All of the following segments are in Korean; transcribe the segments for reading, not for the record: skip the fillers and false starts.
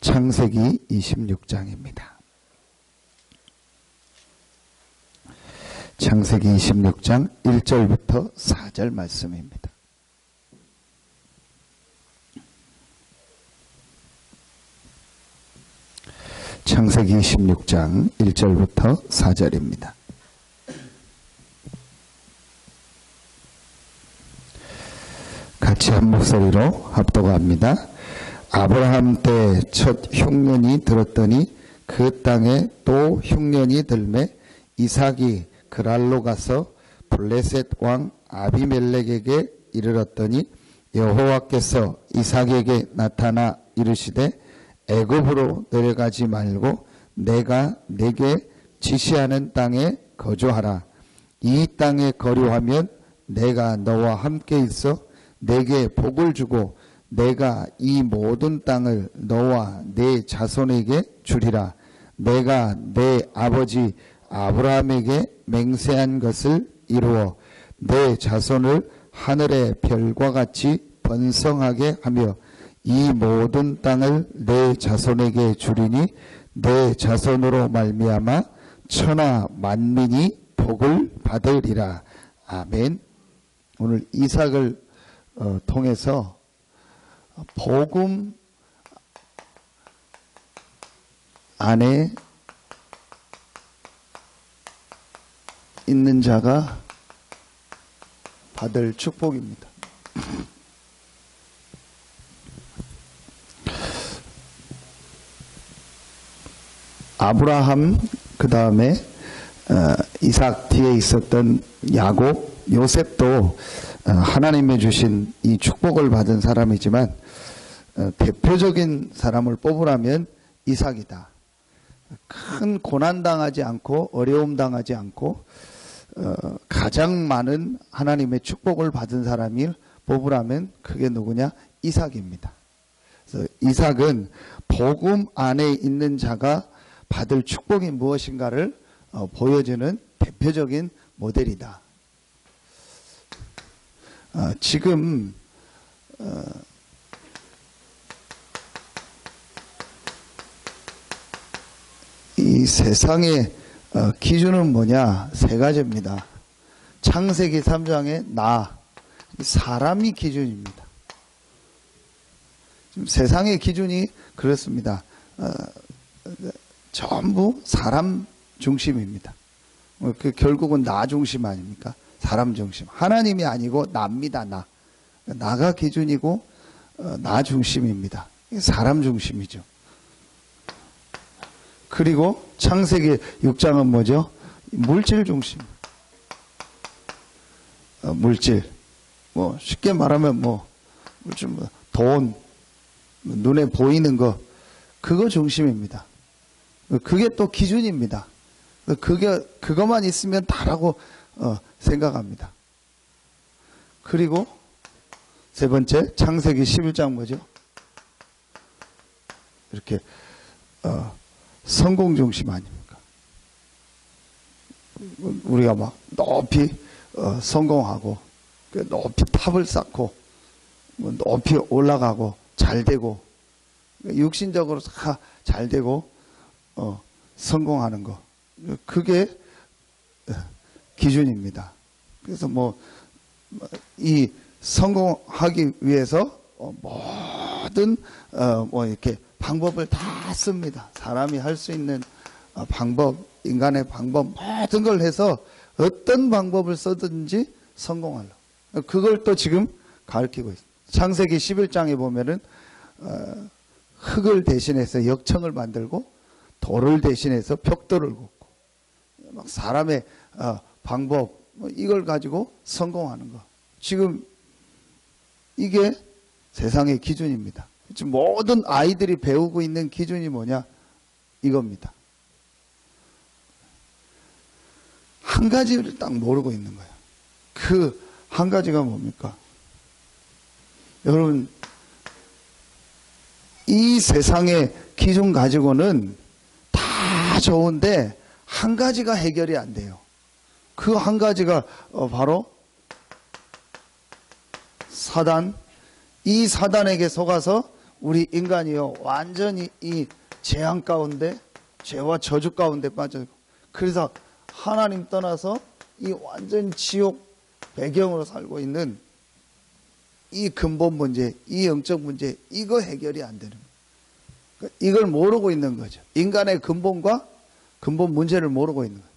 창세기 26장입니다. 창세기 26장 1절부터 4절 말씀입니다. 창세기 26장 1절부터 4절입니다. 같이 한 목소리로 합독합니다. 아브라함 때 첫 흉년이 들었더니 그 땅에 또 흉년이 들매 이삭이 그랄로 가서 블레셋 왕 아비멜렉에게 이르렀더니 여호와께서 이삭에게 나타나 이르시되 애굽으로 내려가지 말고 내가 네게 지시하는 땅에 거주하라. 이 땅에 거류하면 내가 너와 함께 있어 네게 복을 주고 내가 이 모든 땅을 너와 네 자손에게 주리라. 내가 네 아버지 아브라함에게 맹세한 것을 이루어 내 자손을 하늘의 별과 같이 번성하게 하며 이 모든 땅을 내 자손에게 주리니 내 자손으로 말미암아 천하 만민이 복을 받으리라. 아멘. 오늘 이삭을 통해서 복음 안에 있는 자가 받을 축복입니다. 아브라함, 그 다음에 이삭 뒤에 있었던 야곱, 요셉도 하나님의 주신 이 축복을 받은 사람이지만 대표적인 사람을 뽑으라면 이삭이다. 큰 고난당하지 않고 어려움 당하지 않고 가장 많은 하나님의 축복을 받은 사람을 뽑으라면 그게 누구냐? 이삭입니다. 그래서 이삭은 복음 안에 있는 자가 받을 축복이 무엇인가를 보여주는 대표적인 모델이다. 지금 이 세상의 기준은 뭐냐? 세 가지입니다. 창세기 3장의 사람이 기준입니다. 지금 세상의 기준이 그렇습니다. 전부 사람 중심입니다. 결국은 나 중심 아닙니까? 사람 중심. 하나님이 아니고 나입니다. 나가 기준이고 나 중심입니다. 사람 중심이죠. 그리고 창세기 6장은 뭐죠? 물질 중심. 물질. 쉽게 말하면 물질, 돈, 눈에 보이는 거, 그거 중심입니다. 그게 또 기준입니다. 그것만 있으면 다라고 생각합니다. 그리고 세 번째, 창세기 11장 뭐죠? 이렇게 성공 중심 아닙니까? 우리가 막 높이 성공하고 높이 탑을 쌓고 높이 올라가고 잘 되고 육신적으로 다 잘 되고 성공하는 거, 그게 기준입니다. 그래서 이 성공하기 위해서 모든 이렇게 방법을 다 씁니다. 사람이 할 수 있는 방법, 인간의 방법, 모든 걸 해서 어떤 방법을 써든지 성공하려고. 그걸 또 지금 가르치고 있습니다. 창세기 11장에 보면은 흙을 대신해서 역청을 만들고 돌을 대신해서 벽돌을 굽고 막 사람의 방법 이걸 가지고 성공하는 거. 지금 이게 세상의 기준입니다. 지금 모든 아이들이 배우고 있는 기준이 뭐냐? 이겁니다. 한 가지를 딱 모르고 있는 거예요. 그 한 가지가 뭡니까? 여러분, 이 세상의 기준 가지고는 다 좋은데 한 가지가 해결이 안 돼요. 그 한 가지가 바로 사단. 이 사단에게 속아서 우리 인간이요 완전히 이 재앙 가운데 죄와 저주 가운데 빠져 있고, 그래서 하나님 떠나서 이 완전 지옥 배경으로 살고 있는 이 근본 문제, 이 영적 문제, 이거 해결이 안 되는 거예요. 이걸 모르고 있는 거죠. 인간의 근본과 근본 문제를 모르고 있는 거예요.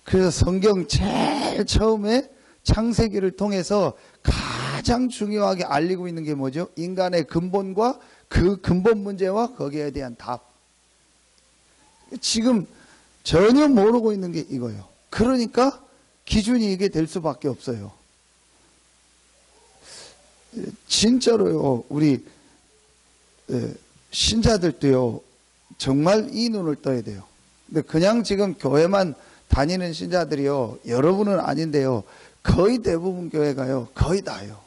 그래서 성경 제일 처음에 창세기를 통해서 가장 중요하게 알리고 있는 게 뭐죠? 인간의 근본과 그 근본 문제와 거기에 대한 답. 지금 전혀 모르고 있는 게 이거예요. 그러니까 기준이 이게 될 수밖에 없어요. 진짜로요, 우리 신자들도요, 정말 이 눈을 떠야 돼요. 근데 그냥 지금 교회만 다니는 신자들이요, 여러분은 아닌데요, 거의 대부분 교회가요, 거의 다요.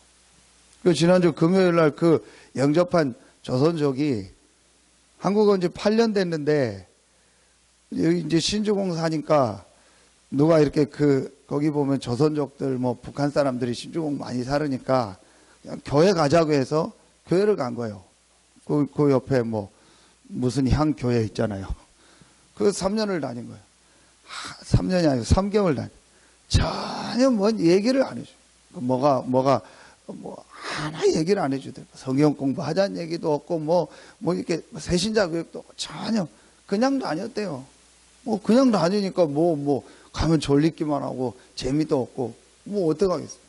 그 지난주 금요일 날 그 영접한 조선족이 한국은 이제 8년 됐는데, 여기 이제 신주공 사니까 누가 이렇게 거기 보면 조선족들 뭐 북한 사람들이 신주공 많이 살으니까 그냥 교회 가자고 해서 교회를 간 거예요. 그 옆에 뭐 무슨 향교회 있잖아요. 그 3년을 다닌 거예요. 3년이 아니고 3개월 다닌. 전혀 뭔 얘기를 안 해줘요. 뭐가 뭐 하나 얘기를 안 해주더라고요. 성경 공부하자는 얘기도 없고 뭐 이렇게 새신자 교육도 없고 전혀 그냥 다녔대요. 뭐 그냥 다니니까 뭐 가면 졸리기만 하고 재미도 없고 뭐 어떡하겠어요.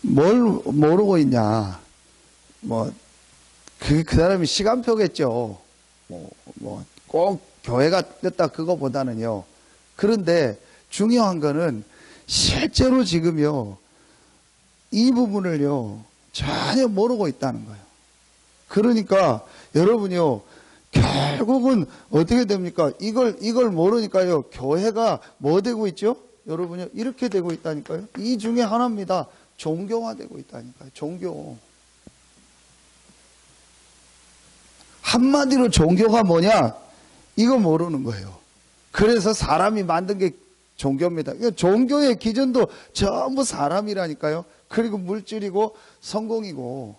뭘 모르고 있냐. 그 사람이 시간표겠죠. 꼭 교회가 됐다 그거보다는요. 그런데 중요한 거는 실제로 지금요, 이 부분을요, 전혀 모르고 있다는 거예요. 그러니까 여러분요, 결국은 어떻게 됩니까? 이걸 모르니까요, 교회가 뭐 되고 있죠? 여러분요, 이렇게 되고 있다니까요. 이 중에 하나입니다. 종교화되고 있다니까요. 종교. 한마디로 종교가 뭐냐? 이거 모르는 거예요. 그래서 사람이 만든 게 종교입니다. 종교의 기준도 전부 사람이라니까요. 그리고 물질이고 성공이고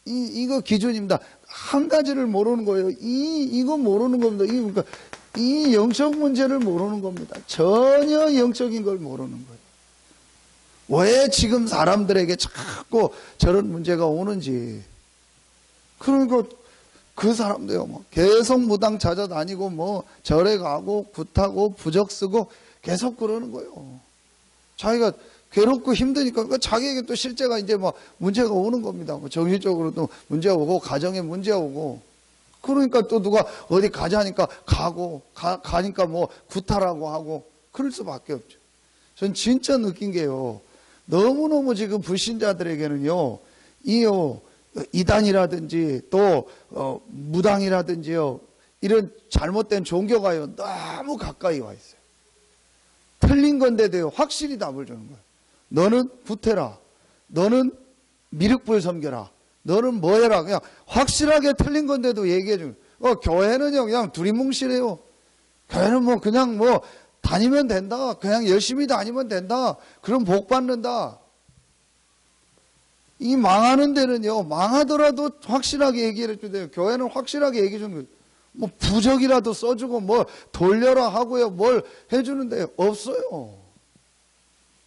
이거 기준입니다. 한 가지를 모르는 거예요. 이거 모르는 겁니다. 그러니까 이 영적 문제를 모르는 겁니다. 전혀 영적인 걸 모르는 거예요. 왜 지금 사람들에게 자꾸 저런 문제가 오는지. 그러니까 그 사람도요, 계속 무당 찾아다니고, 절에 가고, 굿하고, 부적 쓰고, 계속 그러는 거예요. 자기가 괴롭고 힘드니까, 자기에게 또 실제가 이제 문제가 오는 겁니다. 정신적으로도 문제 오고, 가정에 문제 오고. 그러니까 또 누가 어디 가자니까 가고, 가니까 굿하라고 하고, 그럴 수밖에 없죠. 전 진짜 느낀 게요, 너무너무 지금 불신자들에게는요, 이단이라든지 또 무당이라든지요, 이런 잘못된 종교가요 너무 가까이 와 있어요. 틀린 건데도요 확실히 답을 주는 거예요. 너는 구태라, 너는 미륵불 섬겨라, 너는 뭐해라, 그냥 확실하게 틀린 건데도 얘기해 주는 거예요. 교회는요 그냥 두리뭉실해요. 교회는 그냥 다니면 된다, 그냥 열심히 다니면 된다, 그럼 복 받는다. 이 망하는 데는요, 망하더라도 확실하게 얘기를 해주대요. 교회는 확실하게 얘기해 주는 거예요. 부적이라도 써주고, 돌려라 하고요, 뭘 해주는데 없어요.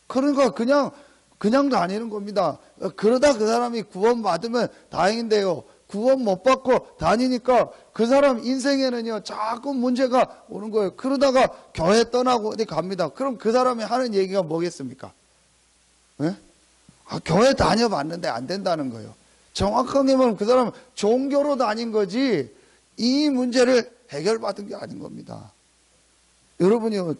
그러니까 그냥 다니는 겁니다. 그러다 그 사람이 구원 받으면 다행인데요, 구원 못 받고 다니니까 그 사람 인생에는요, 자꾸 문제가 오는 거예요. 그러다가 교회 떠나고 어디 갑니다. 그럼 그 사람이 하는 얘기가 뭐겠습니까? 네? 교회 다녀봤는데 안 된다는 거예요. 정확하게 말하면 그 사람은 종교로 다닌 거지 이 문제를 해결받은 게 아닌 겁니다. 여러분이요,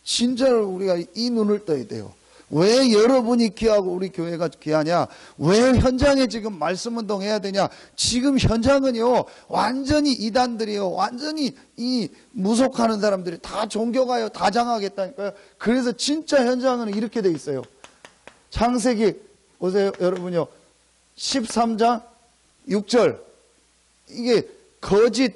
진짜로 우리가 이 눈을 떠야 돼요. 왜 여러분이 귀하고 우리 교회가 귀하냐? 왜 현장에 지금 말씀운동 해야 되냐? 지금 현장은요, 완전히 이단들이요, 완전히 이 무속하는 사람들이 다 종교가요, 다 장악했다니까요. 그래서 진짜 현장은 이렇게 돼 있어요. 창세기 보세요, 여러분요. 13장 6절. 이게 거짓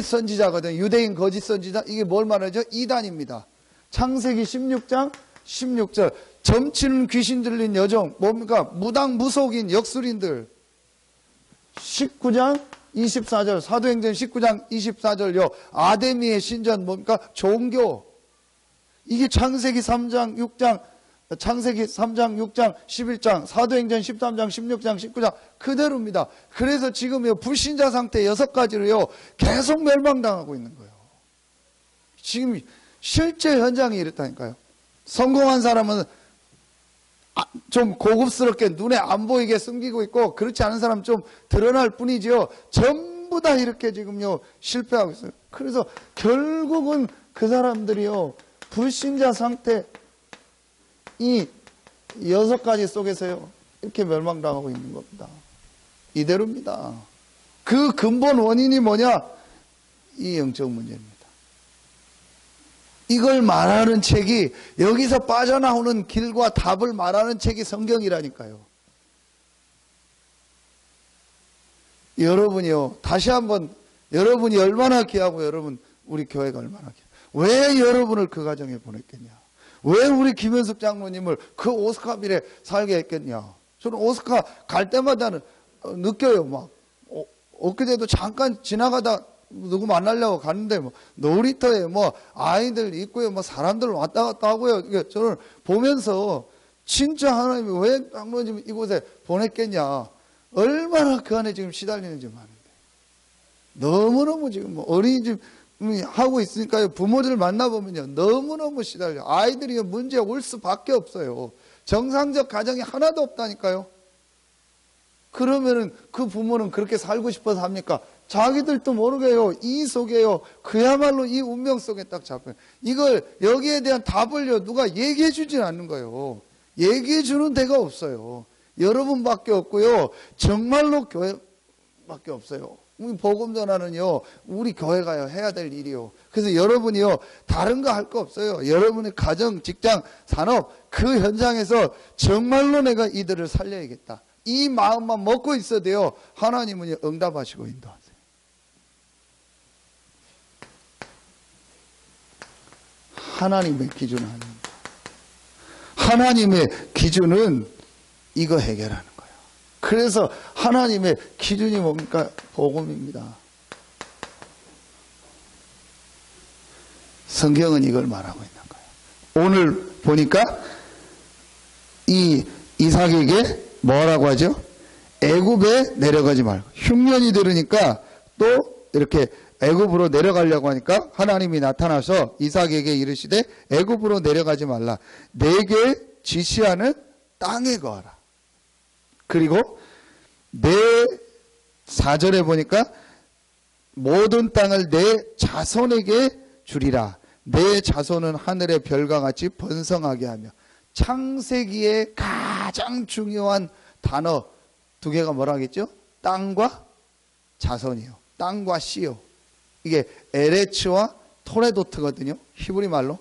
선지자거든요. 유대인 거짓 선지자. 이게 뭘 말하죠? 이단입니다. 창세기 16장 16절. 점치는 귀신 들린 여종, 뭡니까? 무당 무속인 역술인들. 19장 24절, 사도행전 19장 24절요. 아데미의 신전, 뭡니까? 종교. 이게 창세기 3장, 6장, 창세기 3장, 6장, 11장, 사도행전 13장, 16장, 19장 그대로입니다. 그래서 지금요 불신자 상태 6가지로요 계속 멸망당하고 있는 거예요. 지금 실제 현장이 이렇다니까요. 성공한 사람은 좀 고급스럽게 눈에 안 보이게 숨기고 있고, 그렇지 않은 사람은 좀 드러날 뿐이지요. 전부 다 이렇게 지금요 실패하고 있어요. 그래서 결국은 그 사람들이요 불신자 상태 이 6가지 속에서요 이렇게 멸망당하고 있는 겁니다. 이대로입니다. 그 근본 원인이 뭐냐? 이 영적 문제입니다. 이걸 말하는 책이, 여기서 빠져나오는 길과 답을 말하는 책이 성경이라니까요. 여러분이요, 다시 한번, 여러분이 얼마나 귀하고 여러분 우리 교회가 얼마나 귀하고, 왜 여러분을 그 가정에 보냈겠냐? 왜 우리 김현숙 장로님을 그 오스카빌에 살게 했겠냐? 저는 오스카 갈 때마다 느껴요. 막 엊그제도 잠깐 지나가다 누구 만나려고 갔는데 뭐 놀이터에 뭐 아이들 있고요, 뭐 사람들 왔다 갔다 하고요. 저는 보면서 진짜 하나님이 왜 장로님 이곳에 보냈겠냐? 얼마나 그 안에 지금 시달리는지 아는데 너무너무 지금 뭐 어린이집 하고 있으니까요. 부모들을 만나보면요 너무너무 시달려. 아이들이 문제 올 수밖에 없어요. 정상적 가정이 하나도 없다니까요. 그러면은 그 부모는 그렇게 살고 싶어서 합니까? 자기들도 모르게요. 이 속에요. 그야말로 이 운명 속에 딱 잡혀요. 이걸 여기에 대한 답을요. 누가 얘기해 주진 않는 거예요. 얘기해 주는 데가 없어요. 여러분밖에 없고요. 정말로 교회밖에 없어요. 우리 복음 전하는요. 우리 교회가요. 해야 될 일이요. 그래서 여러분이요. 다른 거 할 거 없어요. 여러분의 가정, 직장, 산업 그 현장에서 정말로 내가 이들을 살려야겠다. 이 마음만 먹고 있어도요. 하나님은 응답하시고 인도하세요. 하나님의 기준은 아닙니다. 하나님의 기준은 이거 해결하는 거예요. 그래서 하나님의 기준이 뭡니까? 복음입니다. 성경은 이걸 말하고 있는 거예요. 오늘 보니까 이 이삭에게 뭐라고 하죠? 애굽에 내려가지 말고. 흉년이 들으니까 또 이렇게 애굽으로 내려가려고 하니까 하나님이 나타나서 이삭에게 이르시되 애굽으로 내려가지 말라. 내게 지시하는 땅에 거하라. 그리고 내 4절에 보니까 모든 땅을 내 자손에게 주리라. 내 자손은 하늘의 별과 같이 번성하게 하며. 창세기의 가장 중요한 단어 2개가 뭐라 하겠죠? 땅과 자손이요. 땅과 씨요. 이게 에레츠와 토레도트거든요. 히브리 말로.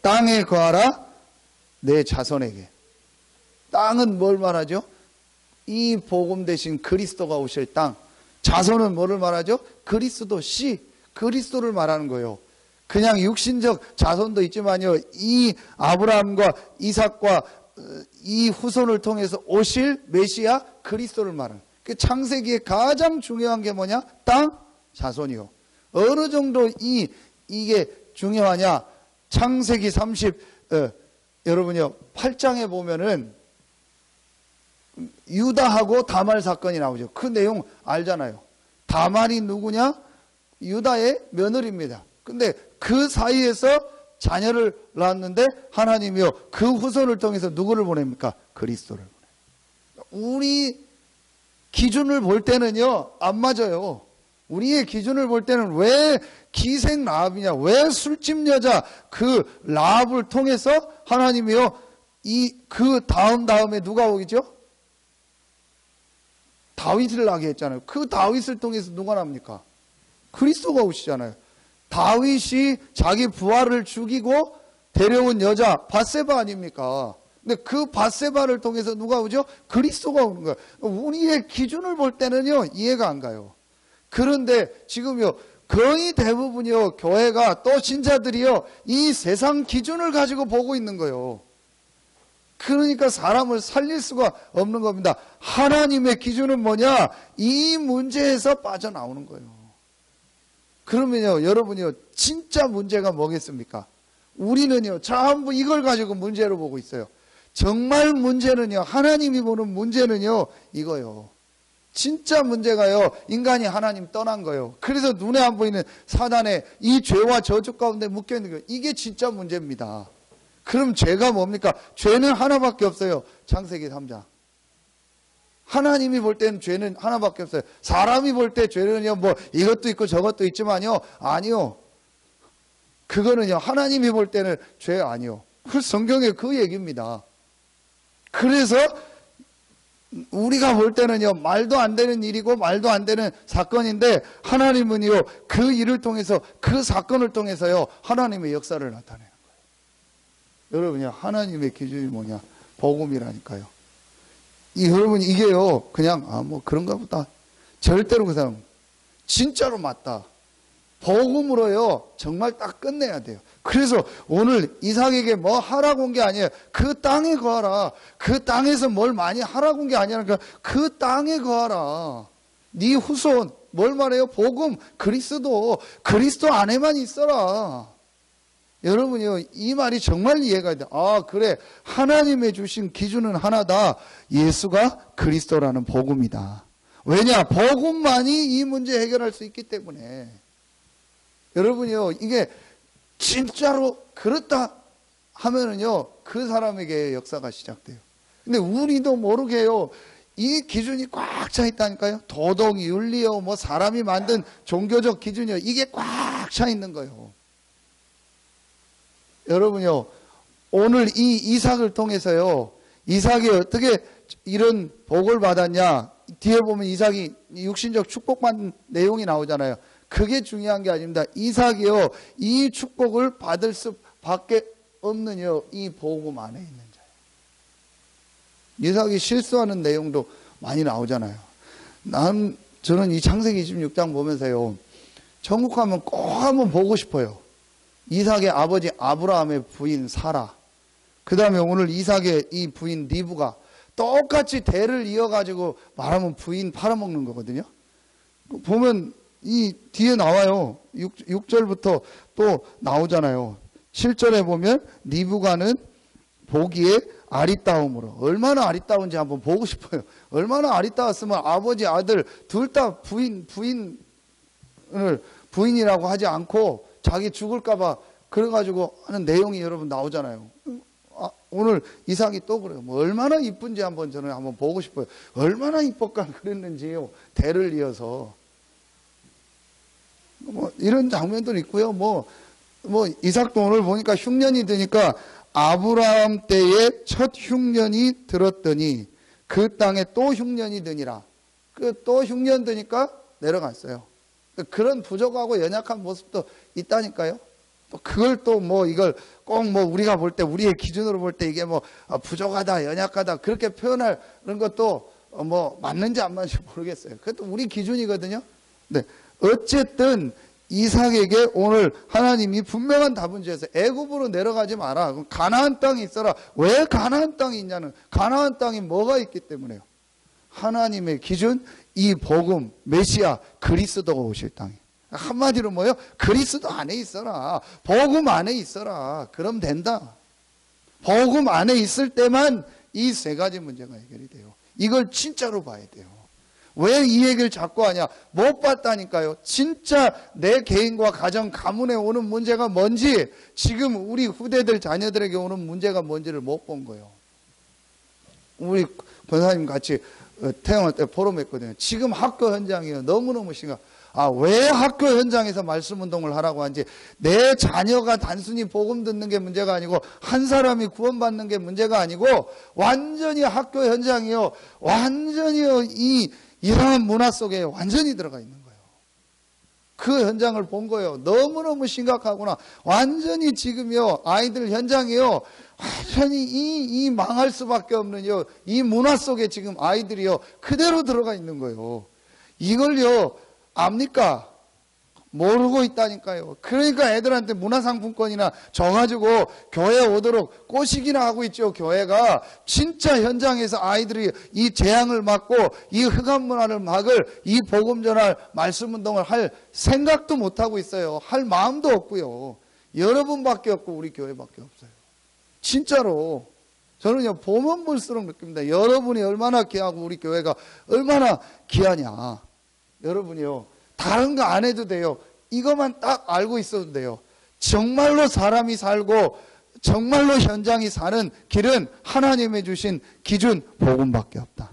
땅에 거하라 내 자손에게. 땅은 뭘 말하죠? 이 복음 대신 그리스도가 오실 땅. 자손은 뭐를 말하죠? 그리스도 씨. 그리스도를 말하는 거예요. 그냥 육신적 자손도 있지만요. 이 아브라함과 이삭과 이 후손을 통해서 오실 메시아 그리스도를 말하는. 그 창세기의 가장 중요한 게 뭐냐? 땅, 자손이요. 어느 정도 이게 중요하냐? 창세기 여러분요 8장에 보면은 유다하고 다말 사건이 나오죠. 그 내용 알잖아요. 다말이 누구냐? 유다의 며느리입니다. 근데 그 사이에서 자녀를 낳았는데 하나님이요 그 후손을 통해서 누구를 보냅니까? 그리스도를 보내요. 우리 기준을 볼 때는요 안 맞아요. 우리의 기준을 볼 때는 왜 기생 라합이냐? 왜 술집 여자 그 라합을 통해서 하나님이요 그 다음에 누가 오겠죠? 다윗을 나게 했잖아요. 그 다윗을 통해서 누가 납니까? 그리스도가 오시잖아요. 다윗이 자기 부하를 죽이고 데려온 여자 바세바 아닙니까? 근데 그 바세바를 통해서 누가 오죠? 그리스도가 오는 거예요. 우리의 기준을 볼 때는요 이해가 안 가요. 그런데 지금요 거의 대부분이요 교회가 또 신자들이요 이 세상 기준을 가지고 보고 있는 거예요. 그러니까 사람을 살릴 수가 없는 겁니다. 하나님의 기준은 뭐냐? 이 문제에서 빠져나오는 거예요. 그러면요, 여러분이요, 진짜 문제가 뭐겠습니까? 우리는요, 전부 이걸 가지고 문제로 보고 있어요. 정말 문제는요, 하나님이 보는 문제는요, 이거요. 진짜 문제가요, 인간이 하나님 떠난 거예요. 그래서 눈에 안 보이는 사단의 이 죄와 저주 가운데 묶여있는 거예요. 이게 진짜 문제입니다. 그럼 죄가 뭡니까? 죄는 하나밖에 없어요. 창세기 3장. 하나님이 볼 때는 죄는 하나밖에 없어요. 사람이 볼 때 죄는요, 뭐 이것도 있고 저것도 있지만요, 아니요. 그거는요, 하나님이 볼 때는 죄 아니요. 그 성경에 그 얘기입니다. 그래서 우리가 볼 때는요, 말도 안 되는 일이고 말도 안 되는 사건인데, 하나님은요, 그 일을 통해서, 그 사건을 통해서요, 하나님의 역사를 나타내는 거예요. 여러분요, 하나님의 기준이 뭐냐? 복음이라니까요. 여러분, 이게요, 그냥, 뭐 그런가 보다. 절대로 그 사람, 진짜로 맞다. 복음으로요, 정말 딱 끝내야 돼요. 그래서 오늘 이삭에게 뭐 하라고 온 게 아니에요. 그 땅에 거하라. 그 땅에서 뭘 많이 하라고 온 게 아니라 그 땅에 거하라. 네 후손, 뭘 말해요? 복음, 그리스도 안에만 있어라. 여러분이요, 이 말이 정말 이해가 돼요. 그래. 하나님의 주신 기준은 하나다. 예수가 그리스도라는 복음이다. 왜냐? 복음만이 이 문제 해결할 수 있기 때문에. 여러분이요, 이게 진짜로 그렇다 하면은요, 그 사람에게 역사가 시작돼요. 근데 우리도 모르게요, 이 기준이 꽉 차 있다니까요. 도덕, 윤리요, 뭐 사람이 만든 종교적 기준이요, 이게 꽉 차 있는 거예요. 여러분요, 오늘 이 이삭을 통해서요, 이삭이 어떻게 이런 복을 받았냐? 뒤에 보면 이삭이 육신적 축복받는 내용이 나오잖아요. 그게 중요한 게 아닙니다. 이삭이요, 이 축복을 받을 수밖에 없는요, 이 복음 안에 있는 자예요. 이삭이 실수하는 내용도 많이 나오잖아요. 저는 이 창세기 26장 보면서요, 천국 가면 꼭 한번 보고 싶어요. 이삭의 아버지 아브라함의 부인 사라, 그 다음에 오늘 이삭의 이 부인 리브가 똑같이 대를 이어가지고 말하면 부인 팔아먹는 거거든요. 보면 이 뒤에 나와요. 6절부터 또 나오잖아요. 7절에 보면 리브가는 보기에 아리따움으로, 얼마나 아리따운지 한번 보고 싶어요. 얼마나 아리따웠으면 아버지 아들 둘 다 부인이라고 하지 않고 자기 죽을까봐 그래가지고 하는 내용이 여러분 나오잖아요. 오늘 이삭이 또 그래요. 뭐 얼마나 이쁜지 저는 한번 보고 싶어요. 얼마나 이뻤까 그랬는지요. 대를 이어서. 뭐 이런 장면도 있고요. 뭐 이삭도 오늘 보니까 흉년이 드니까 아브라함 때에 첫 흉년이 들었더니 그 땅에 또 흉년이 드니라. 또 흉년 드니까 내려갔어요. 그런 부족하고 연약한 모습도 있다니까요. 또 그걸 또 이걸 꼭 우리가 볼 때, 우리의 기준으로 볼 때 이게 부족하다, 연약하다 그렇게 표현하는 것도 맞는지 안 맞는지 모르겠어요. 그것도 우리 기준이거든요. 네. 어쨌든 이삭에게 오늘 하나님이 분명한 답은 주셔서 애굽으로 내려가지 마라. 가나안 땅에 있어라. 왜 가나안 땅이 있냐는, 가나안 땅이 뭐가 있기 때문에요. 하나님의 기준, 이 복음, 메시아, 그리스도가 오실 땅이에요. 한마디로 뭐예요? 그리스도 안에 있어라. 복음 안에 있어라. 그럼 된다. 복음 안에 있을 때만 이 세 가지 문제가 해결이 돼요. 이걸 진짜로 봐야 돼요. 왜 이 얘기를 자꾸 하냐? 못 봤다니까요. 진짜 내 개인과 가정, 가문에 오는 문제가 뭔지, 지금 우리 후대들, 자녀들에게 오는 문제가 뭔지를 못 본 거예요. 우리 권사님 같이 태어날 때 포럼했거든요. 지금 학교 현장이요, 너무너무 심각. 왜 학교 현장에서 말씀 운동을 하라고 하는지, 내 자녀가 단순히 복음 듣는 게 문제가 아니고 한 사람이 구원받는 게 문제가 아니고, 완전히 학교 현장이요, 완전히요, 이 이상한 문화 속에 완전히 들어가 있는 거예요. 그 현장을 본 거예요. 너무너무 심각하구나. 완전히 지금요, 아이들 현장이요, 완전히 이 망할 수밖에 없는요, 이 문화 속에 지금 아이들이요, 그대로 들어가 있는 거예요. 이걸요, 압니까? 모르고 있다니까요. 그러니까 애들한테 문화상품권이나 줘가지고 교회 오도록 꼬시기나 하고 있죠. 교회가 진짜 현장에서 아이들이 이 재앙을 막고 이 흑암 문화를 막을 이 복음 전할 말씀 운동을 할 생각도 못 하고 있어요. 할 마음도 없고요. 여러분밖에 없고 우리 교회밖에 없어요. 진짜로 저는요 보면 볼수록 느낍니다. 여러분이 얼마나 귀하고 우리 교회가 얼마나 귀하냐. 여러분이요 다른 거 안 해도 돼요. 이것만 딱 알고 있어도 돼요. 정말로 사람이 살고 정말로 현장이 사는 길은 하나님의 주신 기준 복음밖에 없다.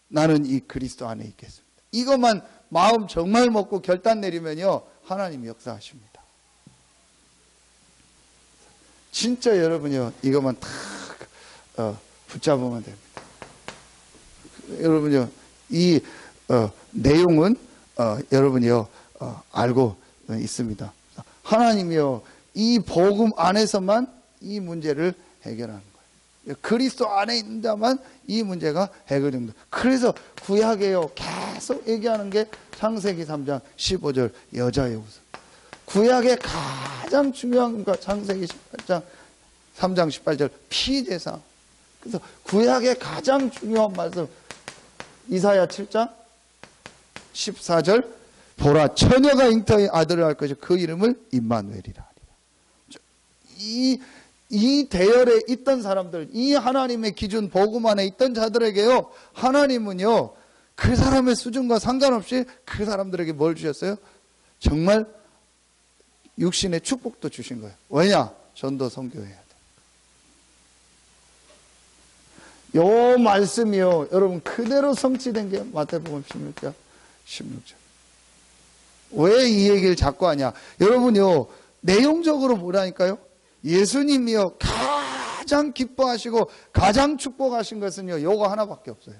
나는 이 그리스도 안에 있겠습니다. 이것만 마음 정말 먹고 결단 내리면요 하나님이 역사하십니다. 진짜 여러분이요 이것만 딱 붙잡으면 됩니다. 여러분이요 이 내용은 여러분이요 알고 있습니다. 하나님이요 이 복음 안에서만 이 문제를 해결하는 거예요. 그리스도 안에 있는 자만 이 문제가 해결됩니다. 그래서 구약에요 계속 얘기하는 게 창세기 3장 15절 여자의 우선. 구약의 가장 중요한 거 창세기 18장 3장 18절 피제사. 그래서 구약의 가장 중요한 말씀 이사야 7장 14절 보라 처녀가 잉태의 아들을 할 것이 그 이름을 임마누엘이라 하리라. 이 대열에 있던 사람들, 이 하나님의 기준 복음 안에 있던 자들에게요 하나님은요 그 사람의 수준과 상관없이 그 사람들에게 뭘 주셨어요? 정말 육신의 축복도 주신 거예요. 왜냐? 전도 선교해야 돼. 요 말씀이요 여러분 그대로 성취된 게 마태복음 16장 16절. 왜 이 얘기를 자꾸 하냐? 여러분요 내용적으로 뭐라니까요? 예수님이요 가장 기뻐하시고 가장 축복하신 것은요 요거 하나밖에 없어요.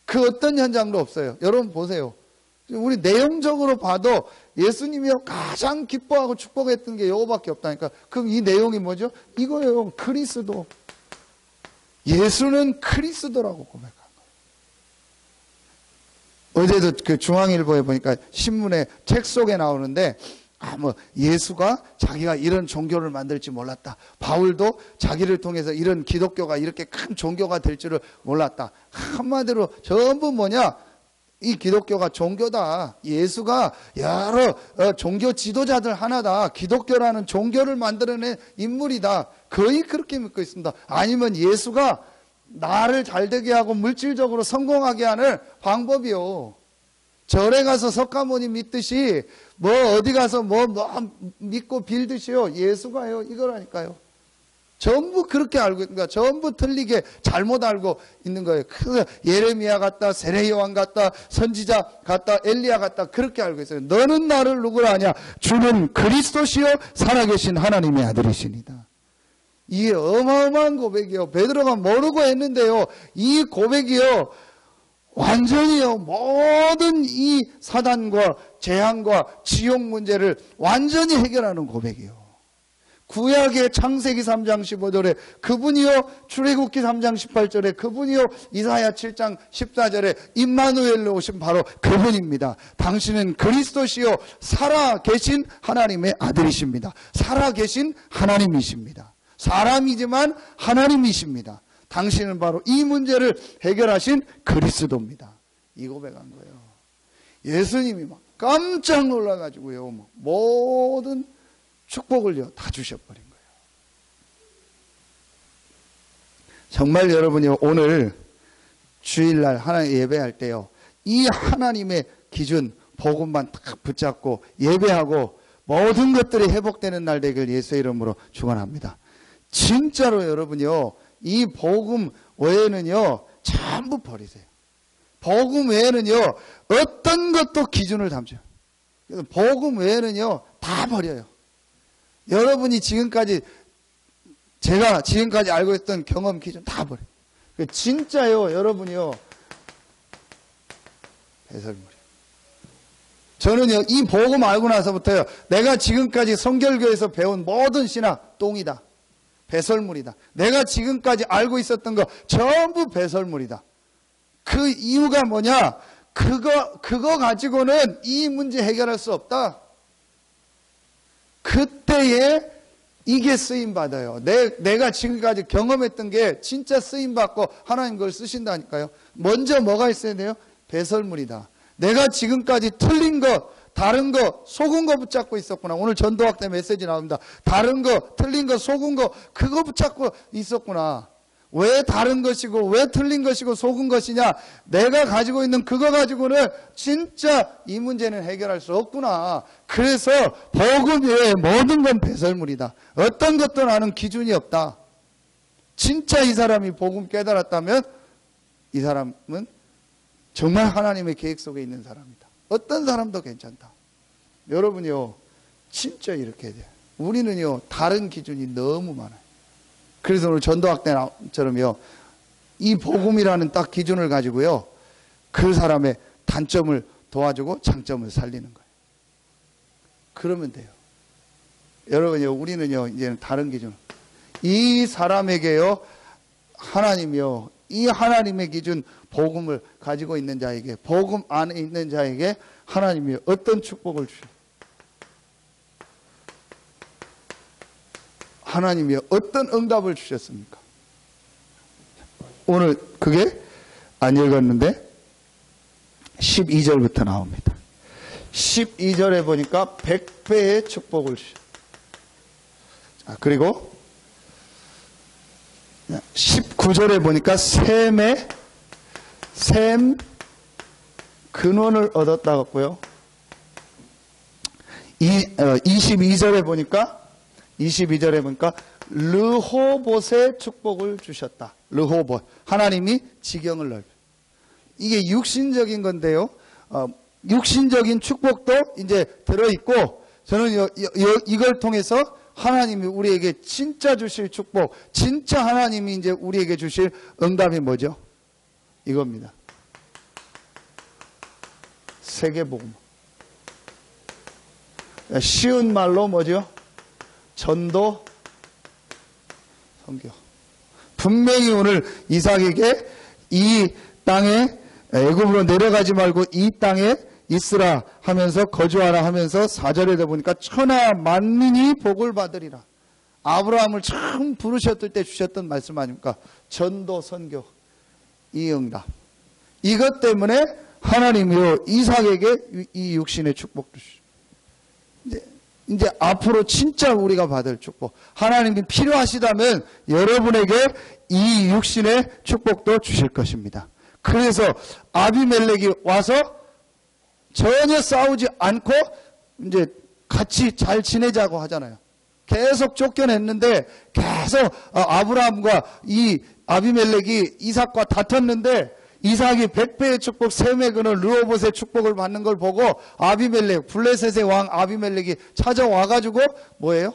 그 어떤 현장도 없어요. 여러분 보세요. 우리 내용적으로 봐도 예수님이요 가장 기뻐하고 축복했던 게 요거밖에 없다니까. 그럼 이 내용이 뭐죠? 이거예요. 그리스도. 예수는 그리스도라고 고백한 거예요. 어제도 그 중앙일보에 보니까 신문에 책 속에 나오는데 예수가 자기가 이런 종교를 만들지 몰랐다. 바울도 자기를 통해서 이런 기독교가 이렇게 큰 종교가 될 줄을 몰랐다. 한마디로 전부 뭐냐? 이 기독교가 종교다. 예수가 여러 종교 지도자들 하나다. 기독교라는 종교를 만들어낸 인물이다. 거의 그렇게 믿고 있습니다. 아니면 예수가 나를 잘되게 하고 물질적으로 성공하게 하는 방법이요. 절에 가서 석가모니 믿듯이 어디 가서 믿고 빌듯이요. 예수가요. 이거라니까요. 전부 그렇게 알고 있는 거야. 전부 틀리게 잘못 알고 있는 거예요. 예레미야 같다, 세례 요한 같다, 선지자 같다, 엘리야 같다 그렇게 알고 있어요. 너는 나를 누구라 하냐? 주는 그리스도시요 살아계신 하나님의 아들이시니다. 이게 어마어마한 고백이요. 베드로가 모르고 했는데요. 이 고백이요. 완전히요. 모든 이 사단과 재앙과 지옥 문제를 완전히 해결하는 고백이요. 구약의 창세기 3장 15절에 그분이요 출애굽기 3장 18절에 그분이요 이사야 7장 14절에 임마누엘로 오신 바로 그분입니다. 당신은 그리스도시요 살아계신 하나님의 아들이십니다. 살아계신 하나님이십니다. 사람이지만 하나님이십니다. 당신은 바로 이 문제를 해결하신 그리스도입니다. 이 고백한 거예요. 예수님이 막 깜짝 놀라가지고요 모든 축복을요 다 주셔버린 거예요. 정말 여러분이 오늘 주일날 하나님 예배할 때요 이 하나님의 기준 복음만 딱 붙잡고 예배하고 모든 것들이 회복되는 날 되길 예수의 이름으로 축원합니다. 진짜로 여러분이요 이 복음 외에는요 전부 버리세요. 복음 외에는요 어떤 것도 기준을 담죠. 그래서 복음 외에는요 다 버려요. 여러분이 제가 지금까지 알고 있던 경험 기준 다 버려요. 진짜요 여러분이요 배설물이에요. 저는요 이 복음 알고 나서부터요 내가 지금까지 성결교에서 배운 모든 신학 똥이다. 배설물이다. 내가 지금까지 알고 있었던 거 전부 배설물이다. 그 이유가 뭐냐? 그거 가지고는 이 문제 해결할 수 없다. 그때에 이게 쓰임받아요. 내가 지금까지 경험했던 게 진짜 쓰임받고 하나님 그걸 쓰신다니까요. 먼저 뭐가 있어야 돼요? 배설물이다. 내가 지금까지 틀린 거, 다른 거, 속은 거 붙잡고 있었구나. 오늘 전도학 때 메시지 나옵니다. 다른 거, 틀린 거, 속은 거, 그거 붙잡고 있었구나. 왜 다른 것이고 왜 틀린 것이고 속은 것이냐? 내가 가지고 있는 그거 가지고는 진짜 이 문제는 해결할 수 없구나. 그래서 복음 외에 모든 건 배설물이다. 어떤 것도 나는 기준이 없다. 진짜 이 사람이 복음 깨달았다면 이 사람은 정말 하나님의 계획 속에 있는 사람이다. 어떤 사람도 괜찮다. 여러분요, 진짜 이렇게 해야 돼요. 우리는요, 다른 기준이 너무 많아요. 그래서 오늘 전도학 때처럼요, 이 복음이라는 딱 기준을 가지고요, 그 사람의 단점을 도와주고 장점을 살리는 거예요. 그러면 돼요. 여러분요, 우리는요, 이제는 다른 기준. 이 사람에게요, 하나님이요, 이 하나님의 기준, 복음을 가지고 있는 자에게, 복음 안에 있는 자에게 하나님이 어떤 축복을 주셔요? 하나님이 어떤 응답을 주셨습니까? 오늘 그게 안 읽었는데 12절부터 나옵니다. 12절에 보니까 100배의 축복을 주셨어요. 그리고 19절에 보니까 샘 근원을 얻었다고 했고요. 22절에 보니까 르호봇의 축복을 주셨다. 르호봇. 하나님이 지경을 넓혀. 이게 육신적인 건데요. 육신적인 축복도 이제 들어있고, 저는 이걸 통해서 하나님이 우리에게 진짜 주실 축복, 진짜 하나님이 이제 우리에게 주실 응답이 뭐죠? 이겁니다. 세계복음. 쉬운 말로 뭐죠? 전도, 선교. 분명히 오늘 이삭에게 이 땅에 애굽으로 내려가지 말고 이 땅에 있으라 하면서 거주하라 하면서 4절에 보니까 천하 만민이 복을 받으리라. 아브라함을 처음 부르셨을 때 주셨던 말씀 아닙니까? 전도, 선교, 이 응답. 이것 때문에 하나님이요 이삭에게 이 육신의 축복도 주시죠. 이제 앞으로 진짜 우리가 받을 축복, 하나님이 필요하시다면 여러분에게 이 육신의 축복도 주실 것입니다. 그래서 아비멜렉이 와서 전혀 싸우지 않고 이제 같이 잘 지내자고 하잖아요. 계속 쫓겨냈는데 계속 아브라함과 이 아비멜렉이 이삭과 다퉜는데 이삭이 100배의 축복, 셈의 근원, 르호봇의 축복을 받는 걸 보고 아비멜렉, 블레셋의 왕 아비멜렉이 찾아와가지고 뭐예요?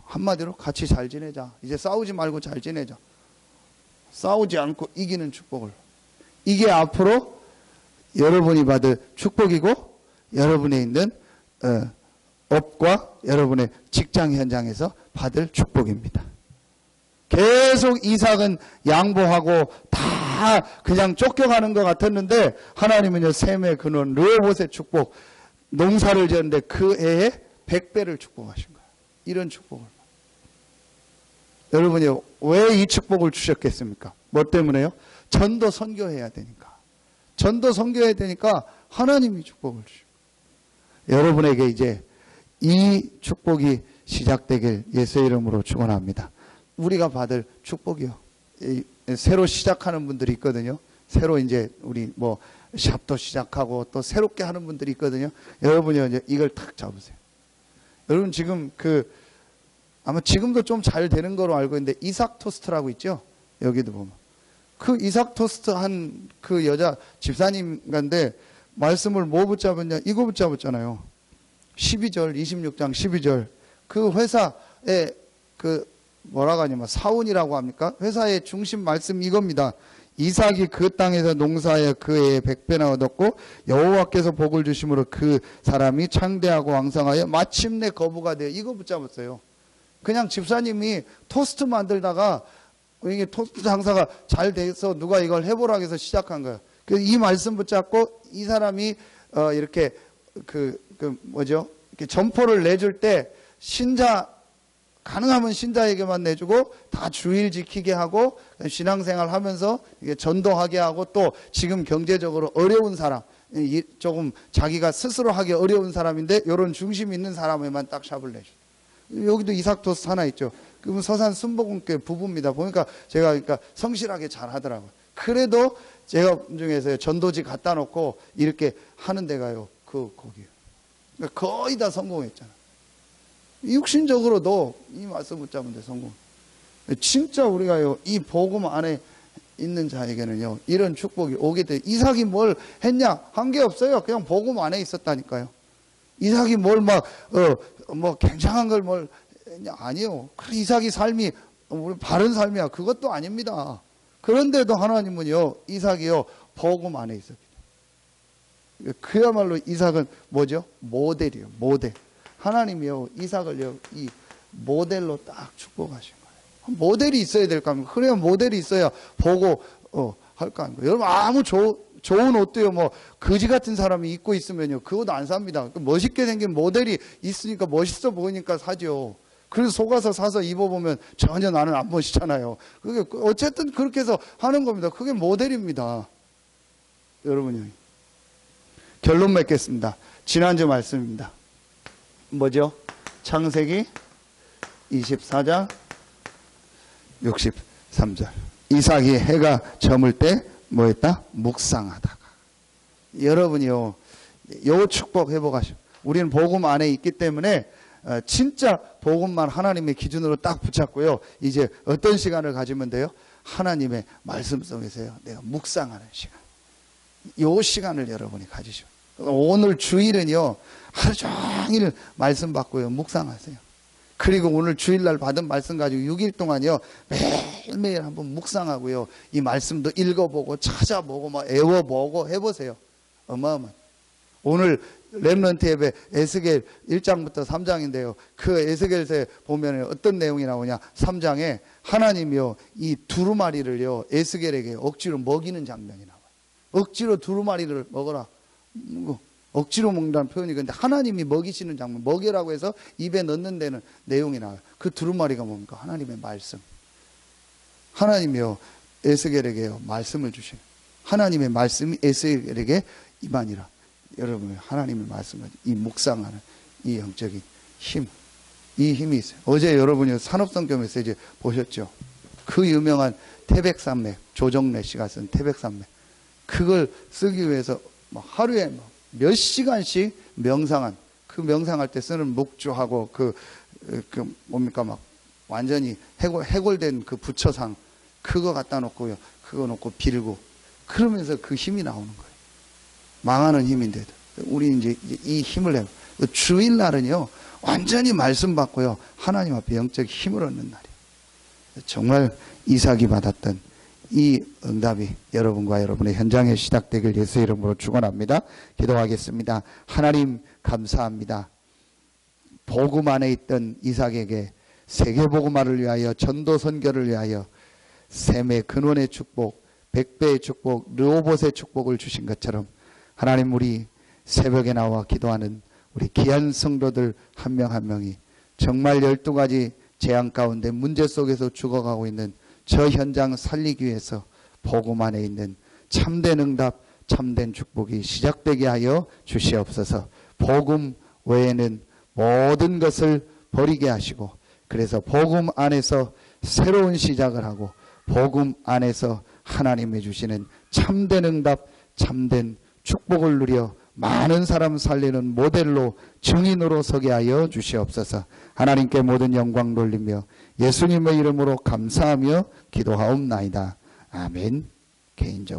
한마디로 같이 잘 지내자. 이제 싸우지 말고 잘 지내자. 싸우지 않고 이기는 축복을. 이게 앞으로 여러분이 받을 축복이고 여러분에 있는 업과 여러분의 직장 현장에서 받을 축복입니다. 계속 이삭은 양보하고 다 그냥 쫓겨가는 것 같았는데 하나님은요 셈의 근원, 르호봇의 축복, 농사를 지었는데 그 해에 100배를 축복하신 거예요. 이런 축복을. 여러분이요 왜 이 축복을 주셨겠습니까? 뭐 때문에요? 전도 선교해야 되니까. 전도 선교해야 되니까 하나님이 축복을 주시고 여러분에게 이제 이 축복이 시작되길 예수의 이름으로 축원합니다. 우리가 받을 축복이요. 새로 시작하는 분들이 있거든요. 새로 이제 우리 뭐 샵도 시작하고 또 새롭게 하는 분들이 있거든요. 여러분이 이제 이걸 탁 잡으세요. 여러분 지금 아마 지금도 좀 잘 되는 거로 알고 있는데 이삭 토스트라고 있죠. 여기도 보면 그 이삭 토스트 한 그 여자 집사님인데 말씀을 뭐 붙잡았냐? 이거 붙잡았잖아요. 12절 26장 12절 그 회사에 뭐라고 하냐면 사운이라고 합니까? 회사의 중심 말씀 이겁니다. 이삭이 그 땅에서 농사하여 그 해에 100배나 얻었고 여호와께서 복을 주심으로 그 사람이 창대하고 왕성하여 마침내 거부가 되어 이거 붙잡았어요. 그냥 집사님이 토스트 만들다가 이게 토스트 장사가 잘 돼서 누가 이걸 해보라고 해서 시작한 거예요. 그래서 이 말씀 붙잡고 이 사람이 이렇게 뭐죠? 이렇게 점포를 내줄 때 신자 가능하면 신자에게만 내주고 다 주일 지키게 하고 신앙생활 하면서 이게 전도하게 하고 또 지금 경제적으로 어려운 사람 조금 자기가 스스로 하기 어려운 사람인데 이런 중심 있는 사람에만 딱 샵을 내줘. 여기도 이삭토스 하나 있죠. 그분 서산 순복음교회 부부입니다. 보니까 제가 그러니까 성실하게 잘 하더라고요. 그래도 제가 중에서 전도지 갖다 놓고 이렇게 하는 데가요. 거기요. 그러니까 거의 다 성공했잖아. 육신적으로도 이 말씀 붙잡는데 성공. 진짜 우리가요, 이 복음 안에 있는 자에게는요, 이런 축복이 오게 돼. 이삭이 뭘 했냐? 한 게 없어요. 그냥 복음 안에 있었다니까요. 이삭이 뭘 뭐 굉장한 걸 뭘 했냐? 아니요. 이삭이 삶이 우리 바른 삶이야. 그것도 아닙니다. 그런데도 하나님은요, 이삭이요, 복음 안에 있었기 때문에. 그야말로 이삭은 뭐죠? 모델이에요. 모델. 하나님이요, 이삭을요, 이 모델로 딱 축복하신 거예요. 모델이 있어야 될 거 아닙니까? 그래야 모델이 있어야 보고, 할 거 아닙니까? 여러분, 아무 좋은 옷도요, 뭐, 거지 같은 사람이 입고 있으면요, 그 옷 안 삽니다. 멋있게 생긴 모델이 있으니까 멋있어 보이니까 사죠. 그래서 속아서 사서 입어보면 전혀 나는 안 멋있잖아요. 그게, 어쨌든 그렇게 해서 하는 겁니다. 그게 모델입니다. 여러분요. 결론 맺겠습니다. 지난주 말씀입니다. 뭐죠? 창세기 24장 63절. 이삭이 해가 저물 때 뭐했다? 묵상하다가. 여러분이요, 요 축복 회복하시오. 우리는 복음 안에 있기 때문에 진짜 복음만 하나님의 기준으로 딱 붙잡고요. 이제 어떤 시간을 가지면 돼요? 하나님의 말씀 속에서요, 내가 묵상하는 시간. 요 시간을 여러분이 가지시오. 오늘 주일은요, 하루 종일 말씀 받고요, 묵상하세요. 그리고 오늘 주일날 받은 말씀 가지고 6일 동안요, 매일매일 한번 묵상하고요, 이 말씀도 읽어보고 찾아보고 막 애워보고 해보세요. 어마어마한. 오늘 렘넌트 예배 에스겔 1장부터 3장인데요. 그 에스겔서에 보면 어떤 내용이 나오냐? 3장에 하나님이요, 이 두루마리를요, 에스겔에게 억지로 먹이는 장면이 나와요. 억지로 두루마리를 먹어라. 억지로 먹는다는 표현이, 근데 하나님이 먹이시는 장면, 먹이라고 해서 입에 넣는 데는 내용이 나와요. 그 두루마리가 뭡니까? 하나님의 말씀. 하나님이요, 에스겔에게요, 말씀을 주시는. 하나님의 말씀이 에스겔에게 임하니라. 여러분, 하나님의 말씀을 이 묵상하는 이 영적인 힘, 이 힘이 있어요. 어제 여러분이 산업성교 메시지 보셨죠? 그 유명한 태백산맥, 조정래 씨가 쓴 태백산맥, 그걸 쓰기 위해서 하루에 몇 시간씩 명상한, 그 명상할 때 쓰는 묵주하고 뭡니까, 막 완전히 해골된 그 부처상, 그거 갖다 놓고요, 그거 놓고 빌고, 그러면서 그 힘이 나오는 거예요. 망하는 힘인데도 우리 이제 이 힘을 내고, 주일날은요 완전히 말씀 받고요, 하나님 앞에 영적 힘을 얻는 날이에요. 정말 이삭이 받았던 이 응답이 여러분과 여러분의 현장에 시작되길 예수의 이름으로 축원합니다. 기도하겠습니다. 하나님 감사합니다. 복음 안에 있던 이삭에게 세계복음화를 위하여, 전도 선교를 위하여 샘의 근원의 축복, 100배의 축복, 르호봇의 축복을 주신 것처럼 하나님, 우리 새벽에 나와 기도하는 우리 귀한 성도들 한 명 한 명이 정말 12가지 재앙 가운데 문제 속에서 죽어가고 있는 저 현장 살리기 위해서 복음 안에 있는 참된 응답, 참된 축복이 시작되게 하여 주시옵소서. 복음 외에는 모든 것을 버리게 하시고, 그래서 복음 안에서 새로운 시작을 하고, 복음 안에서 하나님이 주시는 참된 응답, 참된 축복을 누려 많은 사람 살리는 모델로, 증인으로 서게 하여 주시옵소서. 하나님께 모든 영광 돌리며 예수님의 이름으로 감사하며 기도하옵나이다. 아멘. 개인적으로